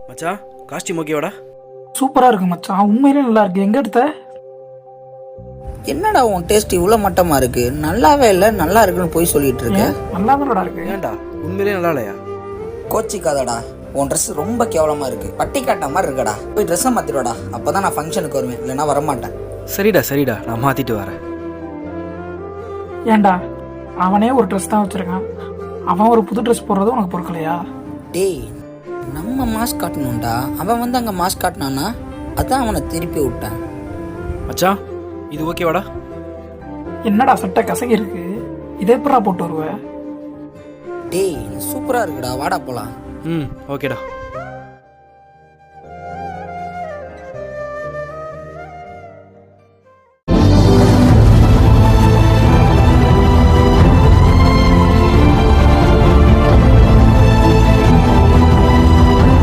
மச்சான் காஸ்டியூம் ஓகேவாடா? சூப்பரா இருக்கு மச்சான், உண்மையிலே நல்லா இருக்கு. எங்க எடுத்த? என்னடா உன் டேஸ்ட் இவ்வளோ மட்டமா இருக்கு? நல்லாவே இல்லை, நல்லா இருக்குன்னு போய் சொல்லிட்டு இருக்க. நல்லா தானடா இருக்கு. ஏன்டா உண்மையிலே நல்லா இல்லையா? கோச்சிக்காதடா, உன் ட்ரெஸ் ரொம்ப கேவலமா இருக்கு. பட்டி காட்ட மாதிரி இருக்கடா. போய் ட்ரெஸ்ஸை மாத்திடுவாடா, அப்பதான் நான் ஃபங்க்ஷனுக்கு வருவேன், இல்லைன்னா வரமாட்டேன். சரிடா நான் மாத்திட்டு வரேன். ஏன்டா அவனே ஒரு ட்ரெஸ் தான் வச்சிருக்கான், அவன் ஒரு புது ட்ரெஸ் போடுறது உனக்கு பொறுக்கலையா? டேய், நம்ம மாஸ்க் காட்டணும்டா. அவன் வந்து அங்கே மாஸ்க் காட்டினானா, அதான் அவனை திருப்பி விட்டேன். மச்சான் இது ஓகேவாடா? என்னடா சட்டை கசகி இருக்கு, இதே எப்படா போட்டு வருவ? டேய் சூப்பரா இருக்குடா, வாடா போலாம். ஓகேடா.